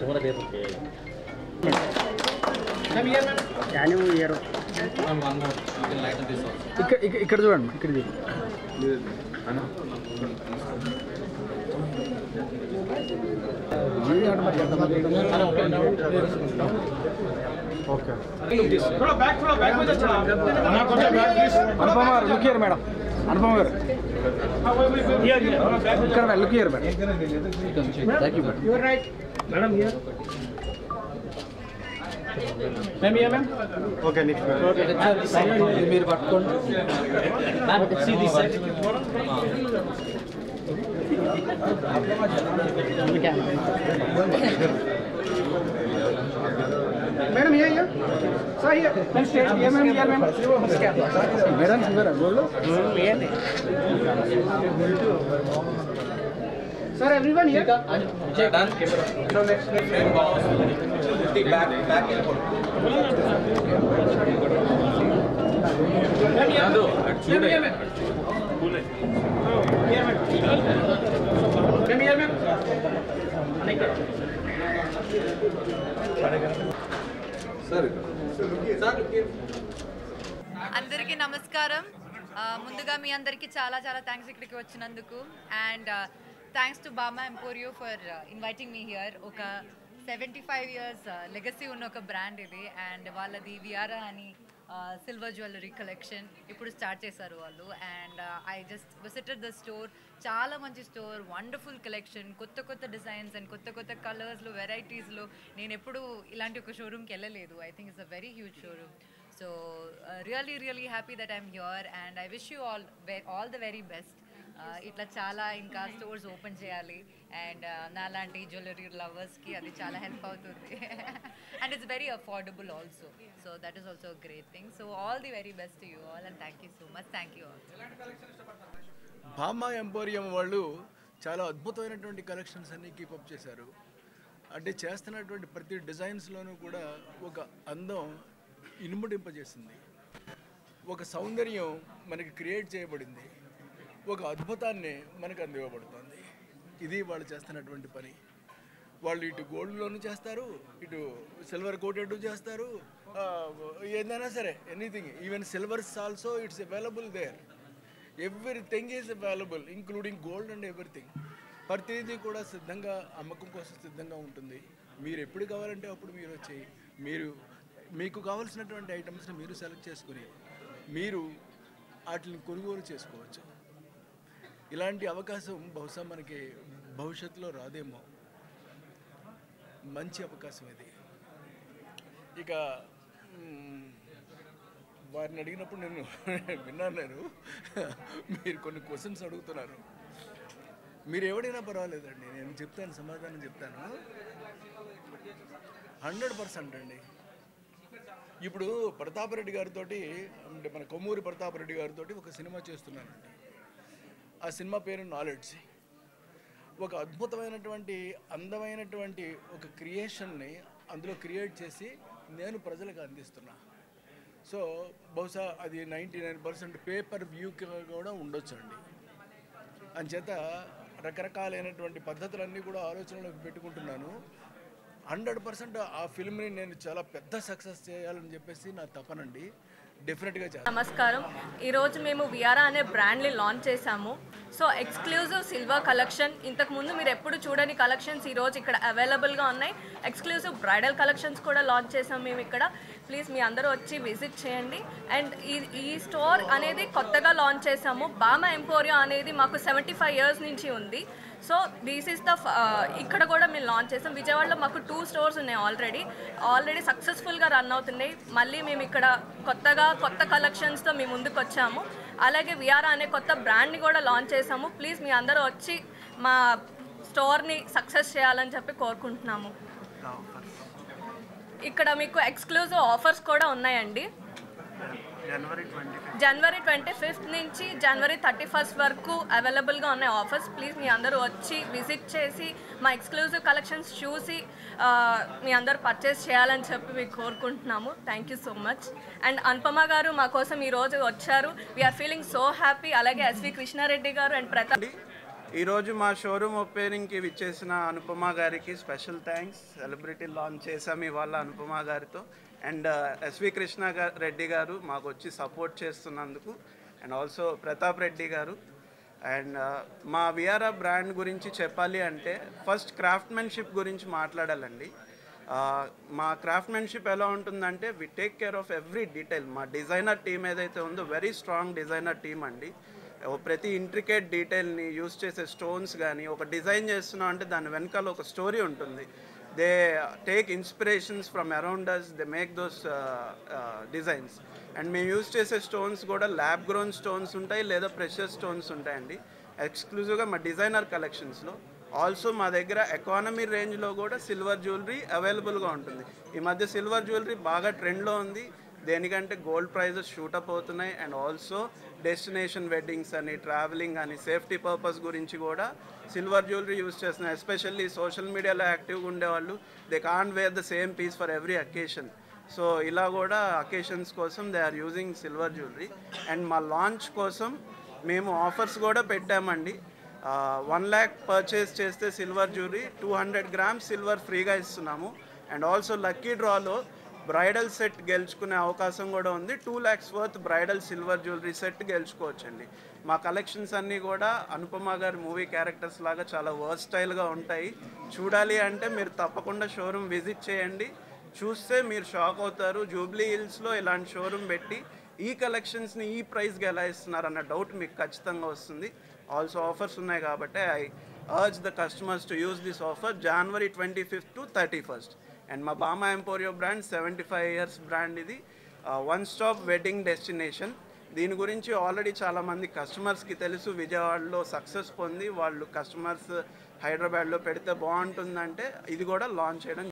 तुम्हारा दे सकते हैं ఇక్కడ చూడండి ఇక్కడ చూడండి ఓకే అనుపమ గారు లుక్ హియర్ మేడం అనుపమ గారు ఇక్కడ look here madam thank you madam your right madam here ma'am ये मैम ओके नेक्स्ट मैम మీరు పట్టుకోండి ma'am see this set madam ये सर ये मैम स्टेज ये मैम मैडम इधर बोलो ये sir everyone here done no next back అందరికీ నమస్కారం ముందుగా మీ అందరికీ చాలా చాలా థ్యాంక్స్ ఇక్కడికి వచ్చినందుకు అండ్ థ్యాంక్స్ టు బామా ఎంపోరియో ఫర్ ఇన్వైటింగ్ మీ హియర్ ఒక 75 years లెగసీ ఉన్న ఒక బ్రాండ్ ఇది అండ్ వాళ్ళది వియారా అని సిల్వర్ జ్యువెలరీ కలెక్షన్ ఇప్పుడు స్టార్ట్ చేశారు వాళ్ళు and I just visited the store చాలా మంచి స్టోర్ వండర్ఫుల్ కలెక్షన్ కొత్త కొత్త డిజైన్స్ అండ్ కొత్త కొత్త కలర్స్లో వెరైటీస్లో నేను ఎప్పుడు ఇలాంటి ఒక షోరూమ్కి వెళ్ళలేదు I think it's a very huge showroom so really happy that I'm here and I wish you all the very best ఇట్లా చాలా ఇంకా స్టోర్స్ ఓపెన్ చేయాలి అండ్ నాలాంటి జ్యువెలరీ లవర్స్కి అది చాలా హెల్ప్ అవుతుంది and it's very affordable also so that is also great thing so all the very best to you all and thank you so much thank you all బామా emporium వాళ్ళు చాలా అద్భుతమైనటువంటి collections అన్నీ keep up చేశారు అంటే చేస్తున్నటువంటి ప్రతి డిజైన్స్లోనూ కూడా ఒక అందం ఇనుముడింపజేసింది ఒక సౌందర్యం మనకి క్రియేట్ చేయబడింది ఒక అద్భుతాన్ని మనకు అందివ్వబడుతుంది ఇది వాళ్ళు చేస్తున్నటువంటి పని వాళ్ళు ఇటు గోల్డ్లోనూ చేస్తారు ఇటు సిల్వర్ కోటెడ్ చేస్తారు ఏదైనా సరే anything even silvers also it's available there everything is available including gold and everything ప్రతిదీ కూడా సిద్ధంగా అమ్మకం కోసం సిద్ధంగా ఉంటుంది మీరు ఎప్పుడు కావాలంటే అప్పుడు మీరు వచ్చి మీకు కావాల్సినటువంటి ఐటమ్స్ని మీరు సెలెక్ట్ చేసుకుని మీరు వాటిని కొనుగోలు చేసుకోవచ్చు ఇలాంటి అవకాశం బహుశా మనకి భవిష్యత్తులో రాదేమో మంచి అవకాశం ఇది ఇక వారిని అడిగినప్పుడు నేను విన్నాను మీరు కొన్ని క్వశ్చన్స్ అడుగుతున్నారు మీరు ఎవడైనా పర్వాలేదండి నేను చెప్తాను సమాధానం చెప్తాను 100% అండి ఇప్పుడు ప్రతాపరెడ్డి గారితో అంటే మన కొమ్మూరి ప్రతాపరెడ్డి గారితో ఒక సినిమా చేస్తున్నానండి ఆ సినిమా పేరు నాలెడ్జ్ ఒక అద్భుతమైనటువంటి అందమైనటువంటి ఒక క్రియేషన్ని అందులో క్రియేట్ చేసి నేను ప్రజలకు అందిస్తున్నా సో బహుశా అది 99% పేపర్ వ్యూకి కూడా ఉండొచ్చు అండి అంచేత రకరకాలైనటువంటి పద్ధతులన్నీ కూడా ఆలోచనలోకి పెట్టుకుంటున్నాను 100% ఆ ఫిల్మ్ని నేను చాలా పెద్ద సక్సెస్ చేయాలని చెప్పేసి నా తపనండి డెఫినెట్గా చేస్తాను. నమస్కారం, ఈరోజు మేము వియారా అనే బ్రాండ్ని లాంచ్ చేశాము. సో ఎక్స్క్లూజివ్ సిల్వర్ కలెక్షన్, ఇంతకుముందు మీరు ఎప్పుడు చూడని కలెక్షన్స్ ఈరోజు ఇక్కడ అవైలబుల్గా ఉన్నాయి. ఎక్స్క్లూజివ్ బ్రైడల్ కలెక్షన్స్ కూడా లాంచ్ చేసాం మేము ఇక్కడ. ప్లీజ్ మీ అందరూ వచ్చి విజిట్ చేయండి. అండ్ ఈ స్టోర్ అనేది కొత్తగా లాంచ్ చేసాము. బామా ఎంపోరియో అనేది మాకు 75 years నుంచి ఉంది. సో దిస్ ఈస్ ద ఇక్కడ కూడా మేము లాంచ్ చేసాం. విజయవాడలో మాకు 2 stores ఉన్నాయి ఆల్రెడీ సక్సెస్ఫుల్గా రన్ అవుతున్నాయి. మళ్ళీ మేము ఇక్కడ కొత్త కలెక్షన్స్తో మేము ముందుకు వచ్చాము. అలాగే వియారా అనే కొత్త బ్రాండ్ని కూడా లాంచ్ చేసాము. ప్లీజ్ మీ అందరూ వచ్చి మా స్టోర్ని సక్సెస్ చేయాలని చెప్పి కోరుకుంటున్నాము. ఇక్కడ మీకు ఎక్స్క్లూజివ్ ఆఫర్స్ కూడా ఉన్నాయండి. జనవరి 25th నుంచి జనవరి 31st వరకు అవైలబుల్గా ఉన్నాయి ఆఫర్స్. ప్లీజ్ మీ అందరూ వచ్చి విజిట్ చేసి మా ఎక్స్క్లూజివ్ కలెక్షన్స్ చూసి మీ అందరూ పర్చేస్ చేయాలని చెప్పి మీకు కోరుకుంటున్నాము. Thank you so much. And Anupama గారు మా కోసం ఈరోజు వచ్చారు. We are feeling so happy. అలాగే ఎస్వి కృష్ణారెడ్డి గారు అండ్ ప్రతాప్. ఈరోజు మా షోరూమ్ ఓపెనింగ్కి విచ్చేసిన అనుపమ గారికి స్పెషల్ థ్యాంక్స్. సెలబ్రిటీ లాంచ్ చేసాము ఇవాళ అనుపమ గారితో. అండ్ ఎస్వి కృష్ణ రెడ్డి గారు మాకు వచ్చి సపోర్ట్ చేస్తున్నందుకు, అండ్ ఆల్సో ప్రతాప్ రెడ్డి గారు. అండ్ మా విఆర్ఆర్ బ్రాండ్ గురించి చెప్పాలి అంటే ఫస్ట్ క్రాఫ్ట్మెన్షిప్ గురించి మాట్లాడాలండి. మా క్రాఫ్ట్మెన్షిప్ ఎలా ఉంటుందంటే we take care of every detail. మా డిజైనర్ టీమ్ ఏదైతే ఉందో వెరీ స్ట్రాంగ్ డిజైనర్ టీమ్ అండి. ప్రతి ఇంట్రికేట్ డీటెయిల్ని యూస్ చేసే స్టోన్స్ కానీ, ఒక డిజైన్ చేస్తున్నాం అంటే దాని వెనకాల ఒక స్టోరీ ఉంటుంది. They take inspirations from around us, they make those designs. And మేము యూస్ చేసే స్టోన్స్ కూడా ల్యాబ్ గ్రోన్ స్టోన్స్ ఉంటాయి లేదా ప్రెషర్ స్టోన్స్ ఉంటాయండి ఎక్స్క్లూజివ్గా మా డిజైనర్ కలెక్షన్స్లో. ఆల్సో మా దగ్గర ఎకానమీ రేంజ్లో కూడా సిల్వర్ జ్యువెలరీ అవైలబుల్గా ఉంటుంది. ఈ మధ్య సిల్వర్ జ్యువెలరీ బాగా ట్రెండ్లో ఉంది. దేనికంటే గోల్డ్ ప్రైజెస్ షూటప్ అవుతున్నాయి. అండ్ ఆల్సో డెస్టినేషన్ వెడ్డింగ్స్ అని, ట్రావెలింగ్ అని, సేఫ్టీ పర్పస్ గురించి కూడా సిల్వర్ జ్యువెలరీ యూస్ చేస్తున్నాయి. ఎస్పెషల్లీ సోషల్ మీడియాలో యాక్టివ్గా ఉండేవాళ్ళు, they can't wear the same piece for every occasion. So ఇలా కూడా అకేషన్స్ కోసం they are using silver jewellery. And మా లాంచ్ కోసం మేము ఆఫర్స్ కూడా పెట్టామండి. 1 lakh పర్చేస్ చేస్తే సిల్వర్ జ్యువెలరీ 200 grams సిల్వర్ ఫ్రీగా ఇస్తున్నాము. అండ్ ఆల్సో లక్కీ డ్రాలో బ్రైడల్ సెట్ గెలుచుకునే అవకాశం కూడా ఉంది. 2 lakhs worth bridal silver jewellery set గెలుచుకోవచ్చండి. మా కలెక్షన్స్ అన్నీ కూడా అనుపమ గారి మూవీ క్యారెక్టర్స్ లాగా చాలా వర్స్టైల్గా ఉంటాయి. చూడాలి అంటే మీరు తప్పకుండా షోరూమ్ విజిట్ చేయండి. చూస్తే మీరు షాక్ అవుతారు. జూబ్లీ హిల్స్లో ఇలాంటి షోరూమ్ పెట్టి ఈ కలెక్షన్స్ని ఈ ప్రైస్కి ఎలా ఇస్తున్నారన్న డౌట్ మీకు ఖచ్చితంగా వస్తుంది. ఆల్సో ఆఫర్స్ ఉన్నాయి కాబట్టి I urge the customers to use this offer January 25th to 31st. And మా బామా ఎంపోరియో బ్రాండ్ 75 years బ్రాండ్. ఇది వన్ స్టాప్ వెడ్డింగ్ డెస్టినేషన్. దీని గురించి ఆల్రెడీ చాలామంది కస్టమర్స్కి తెలుసు. విజయవాడలో సక్సెస్ పొంది వాళ్ళు కస్టమర్స్ హైదరాబాద్లో పెడితే బాగుంటుందంటే ఇది కూడా లాంచ్ చేయడం